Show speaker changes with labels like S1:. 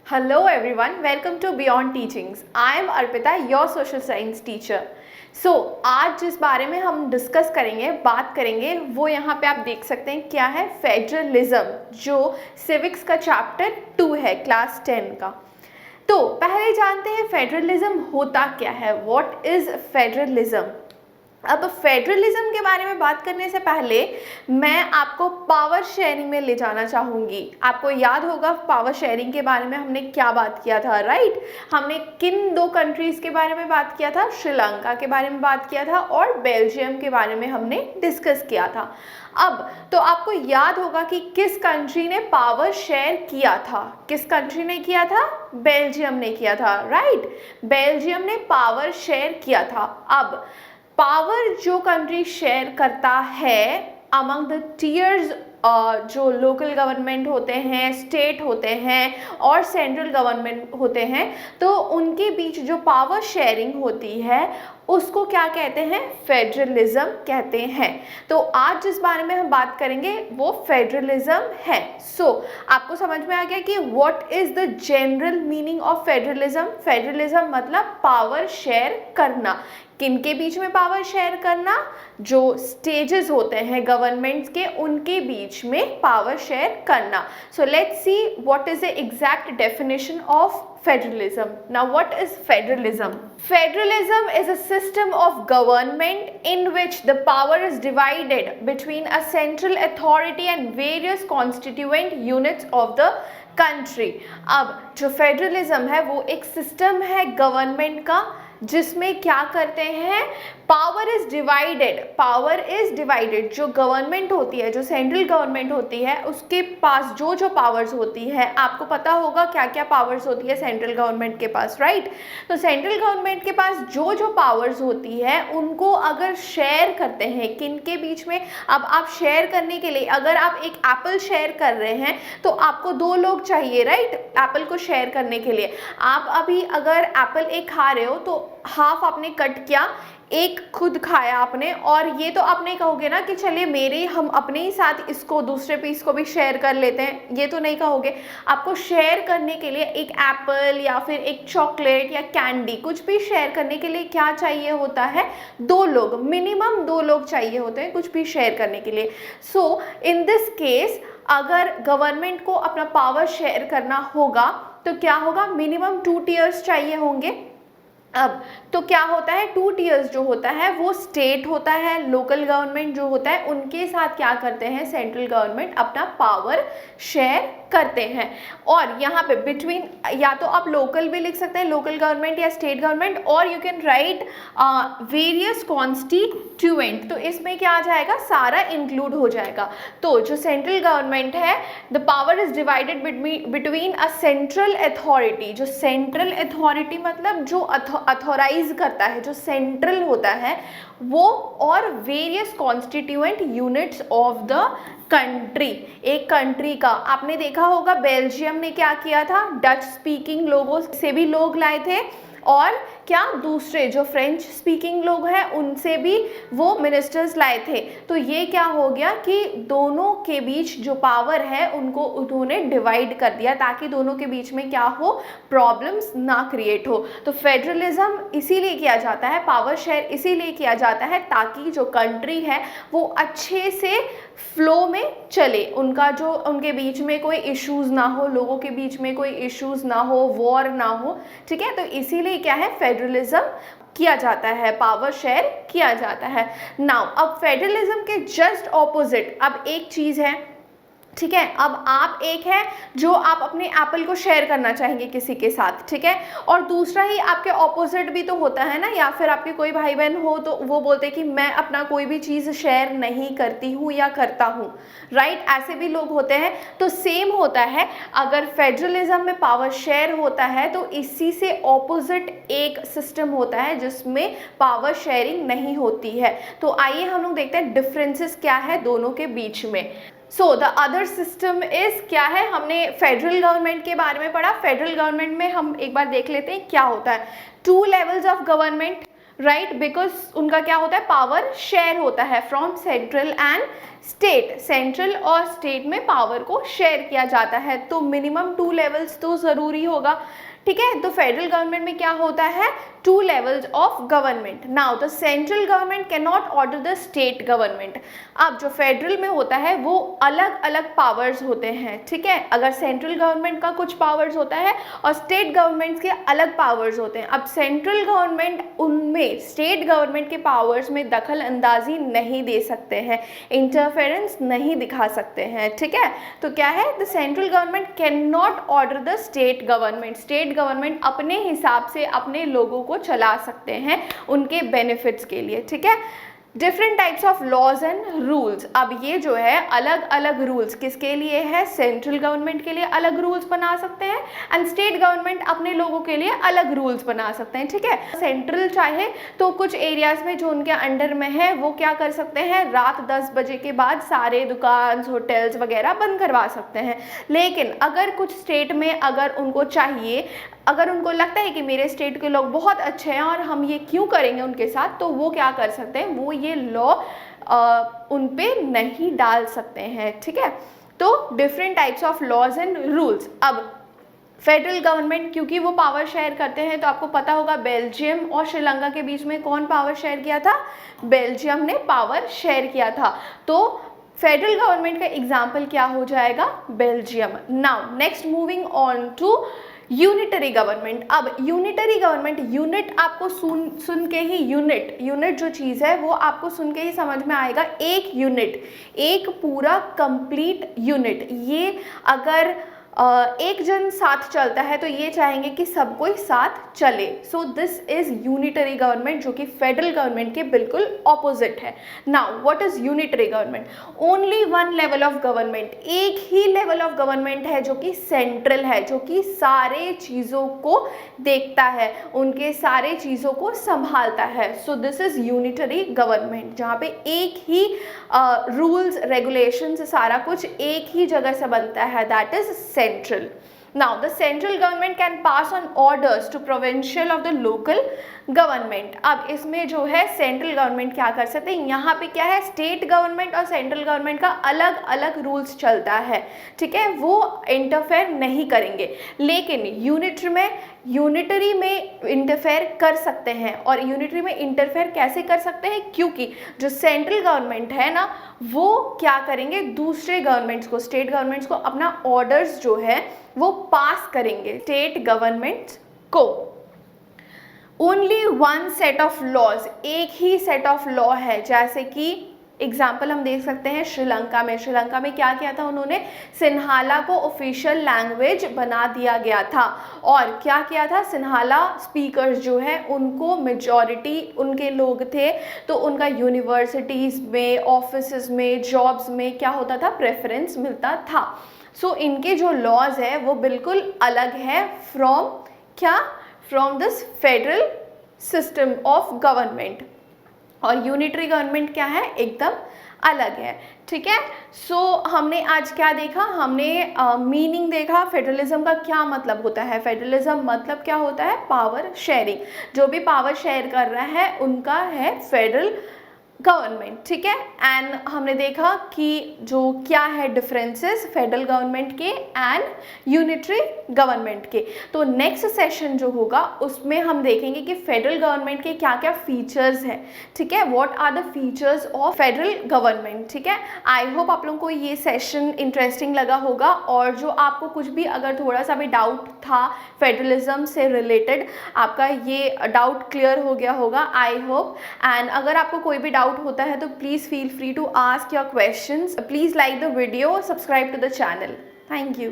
S1: Hello everyone, welcome to Beyond Teachings. I am Arpita, your social science teacher. So आज जिस बारे में हम डिस्कस करेंगे, बात करेंगे, वो यहाँ पे आप देख सकते हैं क्या है, फेडरलिज्म, जो सिविक्स का चैप्टर 2 है क्लास 10 का। तो पहले जानते हैं फेडरलिज्म होता क्या है, व्हाट इज फेडरलिज्म। अब फेडरलिज्म के बारे में बात करने से पहले मैं आपको पावर शेयरिंग में ले जाना चाहूँगी। आपको याद होगा पावर शेयरिंग के बारे में हमने क्या बात किया था, राइट। हमने किन दो कंट्रीज़ के बारे में बात किया था, श्रीलंका के बारे में बात किया था और बेल्जियम के बारे में हमने डिस्कस किया था। अब तो आपको याद होगा कि किस कंट्री ने पावर शेयर किया था, किस कंट्री ने किया था, बेल्जियम ने किया था, राइट। बेल्जियम ने पावर शेयर किया था। अब पावर जो कंट्री शेयर करता है अमंग द टीयर्स, जो लोकल गवर्नमेंट होते हैं, स्टेट होते हैं और सेंट्रल गवर्नमेंट होते हैं, तो उनके बीच जो पावर शेयरिंग होती है उसको क्या कहते हैं, फेडरलिज्म कहते हैं। तो आज जिस बारे में हम बात करेंगे वो फेडरलिज्म है। सो आपको समझ में आ गया कि what is the general meaning of federalism. Federalism मतलब पावर शेयर करना। किनके बीच में पावर शेयर करना, जो स्टेजेस होते हैं गवर्नमेंट्स के, उनके बीच में पावर शेयर करना। So let's see what is the exact definition of federalism. Now what is federalism? Federalism is a system of government in which the power is divided between a central authority and various constituent units of the country. अब जो federalism है वो एक system है government का जिसमें क्या करते हैं, power is divided. Power is divided, जो गवर्नमेंट होती है, जो सेंट्रल गवर्नमेंट होती है, उसके पास जो जो पावर्स होती है, आपको पता होगा क्या क्या पावर्स होती है सेंट्रल गवर्नमेंट के पास, राइट। तो सेंट्रल गवर्नमेंट के पास जो जो पावर्स होती है उनको अगर शेयर करते हैं, किन के बीच में। अब आप शेयर करने के लिए, अगर आप एक एप्पल शेयर कर रहे हैं तो आपको 2 लोग चाहिए, राइट, एप्पल को शेयर करने के लिए। आप अभी अगर एप्पल एक खा रहे हो तो हाफ आपने कट किया, एक खुद खाया आपने, और ये तो आप नहीं कहोगे ना कि चलिए मेरे, हम अपने ही साथ इसको दूसरे पीस को भी शेयर कर लेते हैं, ये तो नहीं कहोगे। आपको शेयर करने के लिए एक एप्पल या फिर एक चॉकलेट या कैंडी, कुछ भी शेयर करने के लिए क्या चाहिए होता है, 2 लोग, मिनिमम 2 लोग चाहिए होते हैं कुछ भी शेयर करने के लिए। सो इन दिस केस अगर गवर्नमेंट को अपना पावर शेयर करना होगा तो क्या होगा, मिनिमम 2 टीयर्स चाहिए होंगे। अब तो क्या होता है, 2 टीयर्स जो होता है वो स्टेट होता है, लोकल गवर्नमेंट जो होता है उनके साथ क्या करते हैं, सेंट्रल गवर्नमेंट अपना पावर शेयर करते हैं। और यहाँ पे बिटवीन, या तो आप लोकल भी लिख सकते हैं, लोकल गवर्नमेंट या स्टेट गवर्नमेंट, और you can write various constituent. तो इसमें क्या आ जाएगा, सारा इंक्लूड हो जाएगा। तो जो सेंट्रल गवर्नमेंट है, the power is divided between a central authority. जो सेंट्रल अथॉरिटी मतलब जो अथॉराइज करता है, जो सेंट्रल होता है वो, और various constituent units of the country. एक कंट्री का आपने देखा होगा बेल्जियम ने क्या किया था, डच स्पीकिंग लोगों से भी लोग लाए थे, और क्या दूसरे जो फ्रेंच स्पीकिंग लोग हैं उनसे भी वो मिनिस्टर्स लाए थे। तो ये क्या हो गया कि दोनों के बीच जो पावर है उनको उन्होंने डिवाइड कर दिया ताकि दोनों के बीच में क्या हो, प्रॉब्लम्स ना क्रिएट हो। तो फेडरलिज्म इसीलिए किया जाता है, पावर शेयर इसीलिए किया जाता है ताकि जो कंट्री है वो अच्छे से फ्लो में चले, उनका जो, उनके बीच में कोई इश्यूज ना हो, लोगों के बीच में कोई इश्यूज ना हो, वॉर ना हो, ठीक है। तो इसीलिए क्या है, फेडरलिज्म किया जाता है, पावर शेयर किया जाता है। नाउ अब फेडरलिज्म के जस्ट ऑपोजिट अब एक चीज़ है, ठीक है। अब आप एक है जो आप अपने एप्पल को शेयर करना चाहेंगे किसी के साथ, ठीक है, और दूसरा ही आपके ऑपोजिट भी तो होता है ना, या फिर आपके कोई भाई बहन हो तो वो बोलते हैं कि मैं अपना कोई भी चीज़ शेयर नहीं करती हूँ या करता हूँ, राइट, ऐसे भी लोग होते हैं। तो सेम होता है, अगर फेडरलिज्म में पावर शेयर होता है तो इसी से ऑपोजिट एक सिस्टम होता है जिसमें पावर शेयरिंग नहीं होती है। तो आइए हम लोग देखते हैं डिफरेंसेस क्या है दोनों के बीच में। So the other system is क्या है, हमने फेडरल गवर्नमेंट के बारे में पढ़ा। फेडरल गवर्नमेंट में हम एक बार देख लेते हैं क्या होता है। 2 levels of government, right, because उनका क्या होता है, पावर शेयर होता है from central and state, central और स्टेट में पावर को शेयर किया जाता है, तो मिनिमम 2 लेवल्स तो ज़रूरी होगा, ठीक है। तो फेडरल गवर्नमेंट में क्या होता है, 2 levels of government. Now the central government can not order the state government. अब जो फेडरल में होता है वो अलग अलग पावर्स होते हैं, ठीक है। अगर सेंट्रल गवर्नमेंट का कुछ पावर्स होता है और स्टेट गवर्नमेंट के अलग पावर्स होते हैं। अब सेंट्रल गवर्नमेंट उनमें स्टेट गवर्नमेंट के पावर्स में दखल अंदाजी नहीं दे सकते हैं, इंटरफेरेंस नहीं दिखा सकते हैं, ठीक है। तो क्या है, the central government can not order the state government. State government अपने हिसाब से अपने लोगों को चला सकते हैं उनके बेनिफिट्स के लिए, ठीक है। Different types of laws and rules. अब ये जो है अलग अलग रूल्स किसके लिए है, सेंट्रल गवर्नमेंट के लिए अलग रूल्स बना सकते हैं एंड स्टेट गवर्नमेंट अपने लोगों के लिए अलग रूल्स बना सकते हैं, ठीक है। सेंट्रल चाहे तो कुछ एरियाज में जो उनके अंडर में है वो क्या कर सकते हैं, रात 10 बजे के बाद सारे दुकान होटल्स वगैरह बंद करवा सकते हैं। लेकिन अगर कुछ स्टेट में अगर उनको चाहिए, अगर उनको लगता है कि मेरे स्टेट के लोग बहुत अच्छे हैं और हम ये क्यों करेंगे उनके साथ, तो वो क्या कर सकते हैं, वो ये लॉ उन पे नहीं डाल सकते हैं, ठीक है। तो different types of laws and rules. अब फेडरल गवर्नमेंट क्योंकि वो पावर शेयर करते हैं, तो आपको पता होगा बेल्जियम और श्रीलंका के बीच में कौन पावर शेयर किया था, बेल्जियम ने पावर शेयर किया था। तो फेडरल गवर्नमेंट का एग्जाम्पल क्या हो जाएगा, Belgium. Now next moving on to unitary government. अब यूनिटरी गवर्नमेंट, यूनिट आपको सुन के ही यूनिट जो चीज़ है वो आपको सुन के ही समझ में आएगा, एक यूनिट, एक पूरा कंप्लीट यूनिट। ये अगर एक जन साथ चलता है तो ये चाहेंगे कि सब कोई साथ चले। So this is unitary government, जो कि फेडरल गवर्नमेंट के बिल्कुल ऑपोजिट है। Now what is unitary government, only one level of government, एक ही लेवल ऑफ गवर्नमेंट है जो कि सेंट्रल है, जो कि सारे चीज़ों को देखता है, उनके सारे चीज़ों को संभालता है। So this is unitary government, जहाँ पे एक ही रूल्स रेगुलेशंस सारा कुछ एक ही जगह से बनता है, that is central. Now the central government can pass on orders to provincial of the local government. अब इसमें जो है सेंट्रल गवर्नमेंट क्या कर सकते हैं, यहाँ पे क्या है, स्टेट गवर्नमेंट और सेंट्रल गवर्नमेंट का अलग अलग रूल्स चलता है, ठीक है, वो इंटरफेयर नहीं करेंगे। लेकिन यूनिटरी में इंटरफेयर कर सकते हैं। और यूनिटरी में इंटरफेयर कैसे कर सकते हैं, क्योंकि जो सेंट्रल गवर्नमेंट है ना, वो क्या करेंगे, दूसरे गवर्नमेंट्स को, स्टेट गवर्नमेंट्स को अपना ऑर्डर्स जो है वो पास करेंगे स्टेट गवर्नमेंट्स को। Only one set of laws, एक ही सेट ऑफ लॉ है। जैसे कि एग्जाम्पल हम देख सकते हैं श्रीलंका में क्या किया था उन्होंने, सिन्हाला को ऑफिशियल लैंग्वेज बना दिया गया था। और क्या किया था, सिन्हाला स्पीकर्स जो है उनको मेजॉरिटी उनके लोग थे, तो उनका यूनिवर्सिटीज़ में, ऑफिस में, जॉब्स में क्या होता था, प्रेफरेंस मिलता था। सो इनके जो लॉज है वो बिल्कुल अलग है from this federal system of government. और यूनिटरी गवर्नमेंट क्या है, एकदम अलग है, ठीक है। सो हमने आज क्या देखा, हमने मीनिंग देखा, फेडरलिज्म का क्या मतलब होता है। फेडरलिज्म मतलब क्या होता है, पावर शेयरिंग, जो भी पावर शेयर कर रहा है उनका है फेडरल गवर्नमेंट, ठीक है। एंड हमने देखा कि जो क्या है डिफरेंसेस फेडरल गवर्नमेंट के एंड यूनिटरी गवर्नमेंट के। तो नेक्स्ट सेशन जो होगा उसमें हम देखेंगे कि फेडरल गवर्नमेंट के क्या क्या फीचर्स हैं, ठीक है, what are the features of federal government, ठीक है। आई होप आप लोगों को ये सेशन इंटरेस्टिंग लगा होगा, और जो आपको कुछ भी अगर थोड़ा सा भी डाउट था फेडरलिज्म से रिलेटेड, आपका ये डाउट क्लियर हो गया होगा, आई होप। एंड अगर आपको कोई भी डाउट होता है तो please feel free to ask your questions. Please like the video, subscribe to the channel. Thank you.